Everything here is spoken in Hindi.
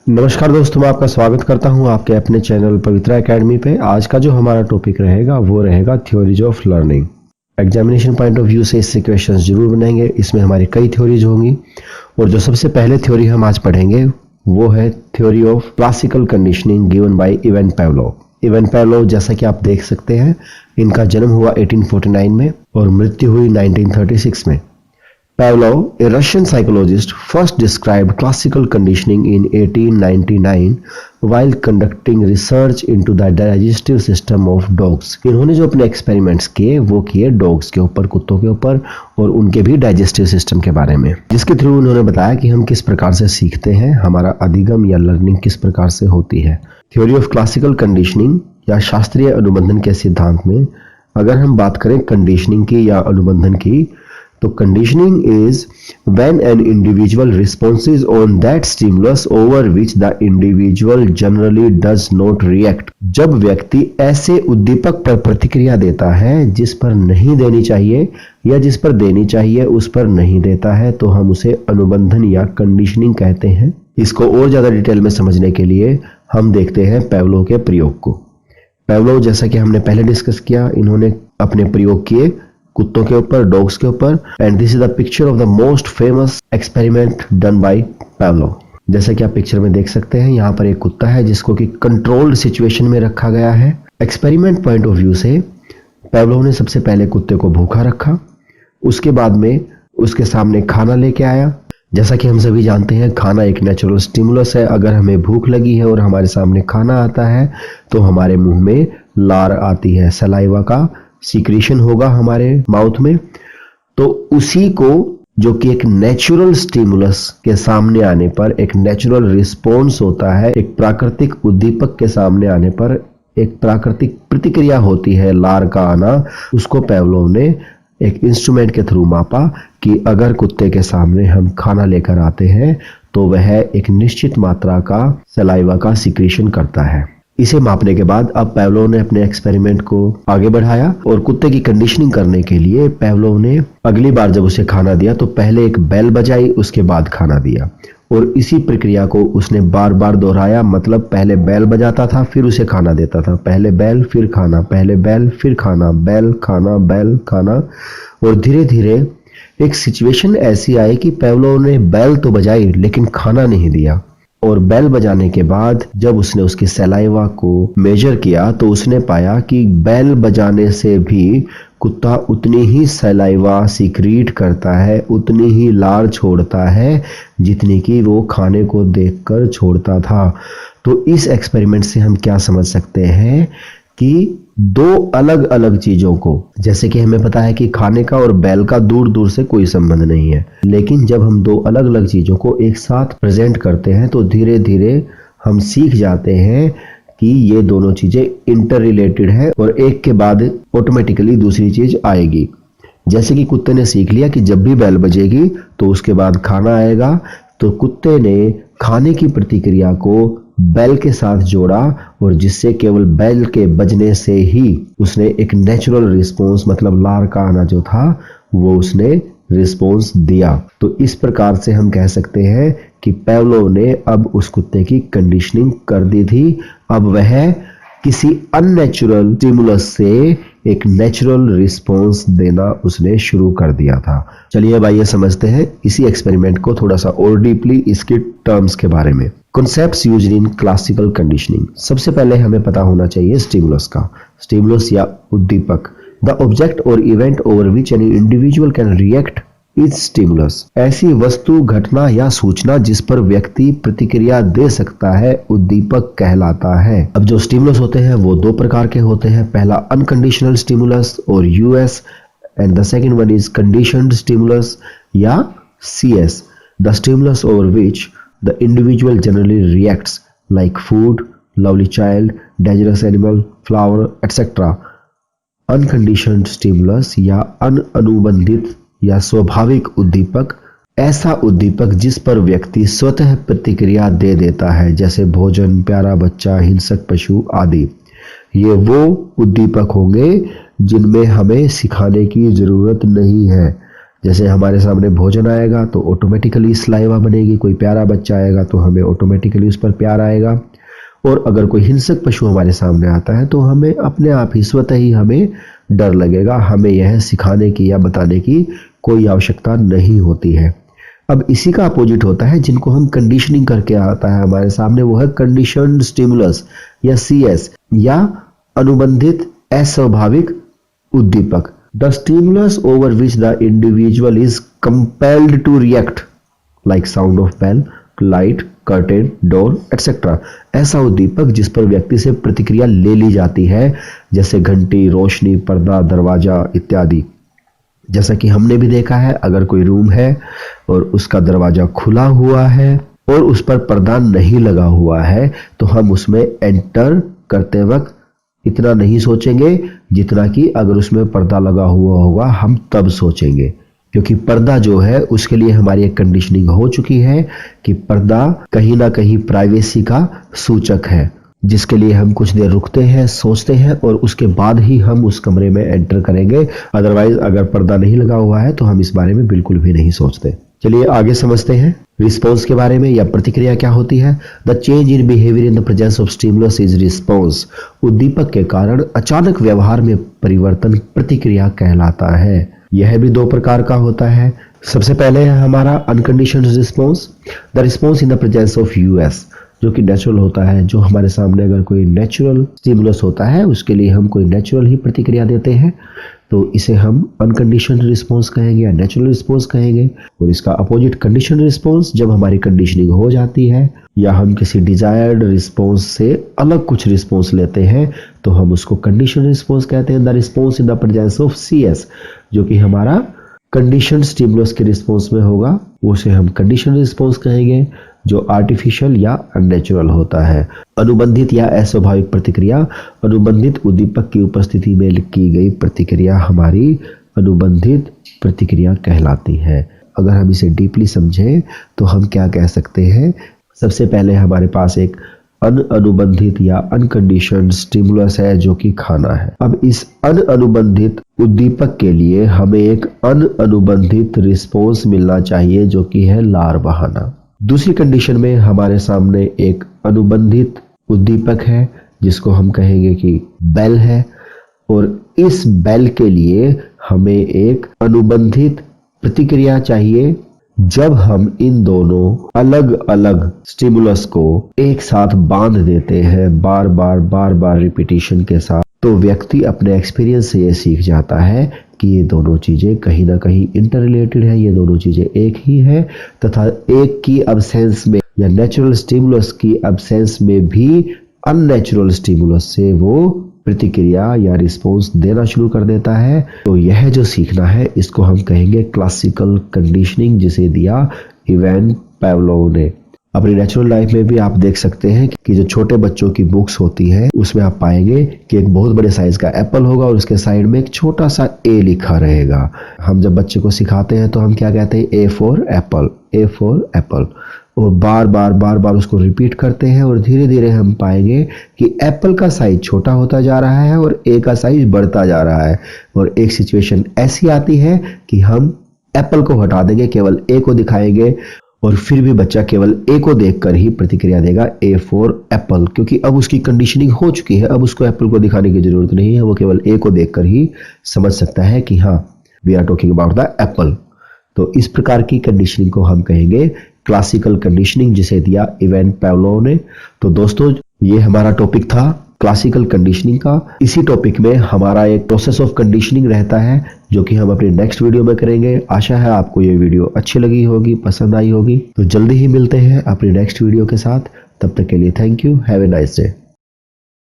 नमस्कार दोस्तों, मैं आपका स्वागत करता हूं आपके अपने चैनल पवित्रा एकेडमी पे। आज का जो हमारा टॉपिक रहेगा वो रहेगा theories of learning. Examination point of view से इससे क्वेश्चंस जरूर बनाएंगे। इसमें हमारी कई थ्योरीज होंगी और जो सबसे पहले थ्योरी हम आज पढ़ेंगे वो है theory of classical conditioning given by Ivan Pavlov. Ivan Pavlov, जैसा कि आप देख सकते हैं, इनका जन्म हुआ 1849 में और मृत्यु हुई 1936 में। Pavlov, a Russian psychologist, first described classical conditioning in 1899 while conducting research into the digestive system of dogs. इन्होंने जो अपने एक्सपेरिमेंट्स किए वो किए डॉग्स के ऊपर, कुत्तों के ऊपर, और उनके भी डाइजेस्टिव सिस्टम के बारे में, जिसके थ्रू उन्होंने बताया कि हम किस प्रकार से सीखते हैं, हमारा अधिगम या लर्निंग किस प्रकार से होती है। थ्योरी ऑफ क्लासिकल कंडीशनिंग या शास्त्रीय अनुबंधन के सिद्धांत में अगर हम बात करें कंडीशनिंग की या अनुबंधन की, तो conditioning is when an individual responses on that stimulus over which the individual generally does not react. जब व्यक्ति ऐसे उद्दीपक पर प्रतिक्रिया देता है जिस पर नहीं देनी चाहिए या जिस पर देनी चाहिए उस पर नहीं देता है, तो हम उसे अनुबंधन या कंडीशनिंग कहते हैं। इसको और ज्यादा डिटेल में समझने के लिए हम देखते हैं पावलोव के प्रयोग को। पावलोव, जैसा कि हमने पहले डिस्कस किया, इन्होंने अपने प्रयोग किए कुत्तों के ऊपर, डॉग्स के ऊपर, and this is the picture of the most famous experiment done by Pavlov. जैसा कि आप पिक्चर में देख सकते हैं, यहाँ पर एक कुत्ता है जिसको कि कंट्रोल्ड सिचुएशन में रखा गया है। एक्सपेरिमेंट पॉइंट ऑफ व्यू से पावलोव ने सबसे पहले कुत्ते को भूखा रखा, उसके बाद में उसके सामने खाना लेके आया। जैसा कि हम सभी जानते हैं, खाना एक नेचुरल स्टिमुलस है। अगर हमें भूख लगी है और हमारे सामने खाना आता है तो हमारे मुंह में लार आती है, सलाइवा का सीक्रेशन होगा हमारे माउथ में। तो उसी को, जो कि एक नेचुरल स्टिमुलस के सामने आने पर एक नेचुरल रिस्पॉन्स होता है, एक प्राकृतिक उद्दीपक के सामने आने पर एक प्राकृतिक प्रतिक्रिया होती है, लार का आना, उसको पावलोव ने एक इंस्ट्रूमेंट के थ्रू मापा कि अगर कुत्ते के सामने हम खाना लेकर आते हैं तो वह एक निश्चित मात्रा का सलाइवा का सीक्रेशन करता है। इसे मापने के बाद अब पावलोव ने अपने एक्सपेरिमेंट को आगे बढ़ाया और कुत्ते की कंडीशनिंग करने के लिए पावलोव ने अगली बार जब उसे खाना दिया तो पहले एक बेल बजाई, उसके बाद खाना दिया, और इसी प्रक्रिया को उसने बार बार दोहराया। मतलब पहले बेल बजाता था, फिर उसे खाना देता था, पहले बेल फिर खाना, पहले बेल फिर खाना, बेल खाना, बेल खाना, और धीरे धीरे एक सिचुएशन ऐसी आई कि पावलोव ने बेल तो बजाई लेकिन खाना नहीं दिया। और बेल बजाने के बाद जब उसने उसकी सलाइवा को मेजर किया तो उसने पाया कि बेल बजाने से भी कुत्ता उतनी ही सलाइवा सीक्रेट करता है, उतनी ही लार छोड़ता है जितनी कि वो खाने को देखकर छोड़ता था। तो इस एक्सपेरिमेंट से हम क्या समझ सकते हैं कि दो अलग अलग चीजों को, जैसे कि हमें पता है कि खाने का और बैल का दूर दूर से कोई संबंध नहीं है, लेकिन जब हम दो अलग अलग चीजों को एक साथ प्रेजेंट करते हैं तो धीरे धीरे हम सीख जाते हैं कि ये दोनों चीजें इंटर रिलेटेड है और एक के बाद ऑटोमेटिकली दूसरी चीज आएगी। जैसे कि कुत्ते ने सीख लिया कि जब भी बैल बजेगी तो उसके बाद खाना आएगा, तो कुत्ते ने खाने की प्रतिक्रिया को बैल के साथ जोड़ा और जिससे केवल बैल के बजने से ही उसने एक नेचुरल रिस्पॉन्स, मतलब लार का आना जो था, वो उसने रिस्पॉन्स दिया। तो इस प्रकार से हम कह सकते हैं कि पावलोव ने अब उस कुत्ते की कंडीशनिंग कर दी थी। अब वह किसी अननेचुरल स्टिमुलस से एक नेचुरल रिस्पॉन्स देना उसने शुरू कर दिया था। चलिए अब आइए समझते हैं इसी एक्सपेरिमेंट को थोड़ा सा और डीपली, इसके टर्म्स के बारे में। Concepts used in classical conditioning. सबसे पहले हमें पता होना चाहिए स्टिमुलस का। स्टिमुलस या उद्दीपक, द ऑब्जेक्ट और event over which any individual can react is stimulus. ऐसी वस्तु, घटना या सूचना जिस पर व्यक्ति प्रतिक्रिया दे सकता है उद्दीपक कहलाता है। अब जो स्टिमुलस होते हैं वो दो प्रकार के होते हैं। पहला अनकंडीशनल स्टिमुलस और US, and the second one is conditioned stimulus या CS, the stimulus over which the individual generally reacts like food, lovely child, dangerous animal, flower, etc. Unconditioned stimulus या अनुबंधित या स्वाभाविक उद्दीपक, ऐसा उद्दीपक जिस पर व्यक्ति स्वतः प्रतिक्रिया दे देता है, जैसे भोजन, प्यारा बच्चा, हिंसक पशु आदि। ये वो उद्दीपक होंगे जिनमें हमें सिखाने की जरूरत नहीं है, जैसे हमारे सामने भोजन आएगा तो ऑटोमेटिकली सलाइवा बनेगी, कोई प्यारा बच्चा आएगा तो हमें ऑटोमेटिकली उस पर प्यार आएगा, और अगर कोई हिंसक पशु हमारे सामने आता है तो हमें अपने आप ही स्वतः ही हमें डर लगेगा। हमें यह सिखाने की या बताने की कोई आवश्यकता नहीं होती है। अब इसी का अपोजिट होता है जिनको हम कंडीशनिंग करके आता है हमारे सामने, वो है कंडीशनड स्टिमुलस या CS या अनुबंधित अस्वाभाविक उद्दीपक। The stimulus over which the individual is compelled to react like sound of bell, light, curtain, door etcetera. ऐसा उद्दीपक जिस पर व्यक्ति से प्रतिक्रिया ले ली जाती है, जैसे घंटी, रोशनी, पर्दा, दरवाजा इत्यादि। जैसा कि हमने भी देखा है, अगर कोई रूम है और उसका दरवाजा खुला हुआ है और उस पर पर्दा नहीं लगा हुआ है तो हम उसमें एंटर करते वक्त इतना नहीं सोचेंगे जितना कि अगर उसमें पर्दा लगा हुआ होगा हम तब सोचेंगे, क्योंकि पर्दा जो है उसके लिए हमारी एक कंडीशनिंग हो चुकी है कि पर्दा कहीं ना कहीं प्राइवेसी का सूचक है, जिसके लिए हम कुछ देर रुकते हैं, सोचते हैं और उसके बाद ही हम उस कमरे में एंटर करेंगे। अदरवाइज अगर पर्दा नहीं लगा हुआ है तो हम इस बारे में बिल्कुल भी नहीं सोचते। चलिए आगे समझते हैं रिस्पॉन्स के बारे में, या प्रतिक्रिया क्या होती है। The change in behaviour in the presence of stimulus is response. उद्दीपक के कारण अचानक व्यवहार में परिवर्तन प्रतिक्रिया कहलाता है। यह भी दो प्रकार का होता है। सबसे पहले है हमारा unconditioned response, the response in the presence of US, जो कि नेचुरल होता है। जो हमारे सामने अगर कोई नेचुरल स्टिमुलस होता है उसके लिए हम कोई नेचुरल ही प्रतिक्रिया देते हैं, तो इसे हम अनकंडीशनड रिस्पॉन्स कहेंगे या नेचुरल रिस्पॉन्स कहेंगे। और इसका अपोजिट कंडीशनड रिस्पॉन्स, जब हमारी कंडीशनिंग हो जाती है या हम किसी डिजायर्ड रिस्पॉन्स से अलग कुछ रिस्पॉन्स लेते हैं तो हम उसको कंडीशनड रिस्पॉन्स कहते हैं। The response in the presence of CS, जो कि हमारा कंडीशन स्टिमुलस के रिस्पॉन्स में होगा, उसे हम कंडीशनल रिस्पॉन्स कहेंगे, जो आर्टिफिशियल या अननेचुरल होता है। अनुबंधित या अस्वाभाविक प्रतिक्रिया, अनुबंधित उद्दीपक की उपस्थिति में की गई प्रतिक्रिया हमारी अनुबंधित प्रतिक्रिया कहलाती है। अगर हम इसे डीपली समझें तो हम क्या कह सकते हैं, सबसे पहले हमारे पास एक अनुबंधित या अनकंडीशनड स्टिमुलस है जो कि खाना है। अब इस अनुबंधित उद्दीपक के लिए हमें एक अनुबंधित रिस्पॉन्स मिलना चाहिए जो कि है लार बहाना। दूसरी कंडीशन में हमारे सामने एक अनुबंधित उद्दीपक है जिसको हम कहेंगे कि बेल है, और इस बेल के लिए हमें एक अनुबंधित प्रतिक्रिया चाहिए। जब हम इन दोनों अलग अलग स्टिमुलस को एक साथ बांध देते हैं बार बार रिपीटिशन के साथ, तो व्यक्ति अपने एक्सपीरियंस से ये सीख जाता है कि ये दोनों चीजें कहीं ना कहीं इंटर रिलेटेड है, ये दोनों चीजें एक ही है, तथा एक की अब्सेंस में या नेचुरल स्टिमुलस की एब्सेंस में भी अननेचुरल स्टिमुलस से वो प्रतिक्रिया या रिस्पॉन्स देना शुरू कर देता है। तो यह जो सीखना है इसको हम कहेंगे क्लासिकल कंडीशनिंग, जिसे दिया इवान पावलोव ने। अपनी नेचुरल लाइफ में भी आप देख सकते हैं कि जो छोटे बच्चों की बुक्स होती हैं उसमें आप पाएंगे कि एक बहुत बड़े साइज का एप्पल होगा और उसके साइड में एक छोटा सा A लिखा रहेगा। हम जब बच्चे को सिखाते हैं तो हम क्या कहते हैं, A for Apple, A for Apple, और बार बार उसको रिपीट करते हैं और धीरे धीरे हम पाएंगे कि एप्पल का साइज छोटा होता जा रहा है और A का साइज बढ़ता जा रहा है। और एक सिचुएशन ऐसी आती है कि हम एप्पल को हटा देंगे, केवल A को दिखाएंगे, और फिर भी बच्चा केवल A को देखकर ही प्रतिक्रिया देगा, A फॉर एप्पल, क्योंकि अब उसकी कंडीशनिंग हो चुकी है। अब उसको एप्पल को दिखाने की जरूरत नहीं है, वो केवल A को देखकर ही समझ सकता है कि हाँ we are talking about the apple. तो इस प्रकार की कंडीशनिंग को हम कहेंगे क्लासिकल कंडीशनिंग, जिसे दिया इवान पावलोव ने। तो दोस्तों ये हमारा टॉपिक था क्लासिकल कंडीशनिंग का। इसी टॉपिक में हमारा एक प्रोसेस ऑफ कंडीशनिंग रहता है जो कि हम अपने नेक्स्ट वीडियो में करेंगे। आशा है आपको ये वीडियो अच्छी लगी होगी, पसंद आई होगी। तो जल्दी ही मिलते हैं अपनी नेक्स्ट वीडियो के साथ। तब तक के लिए thank you, have a nice day.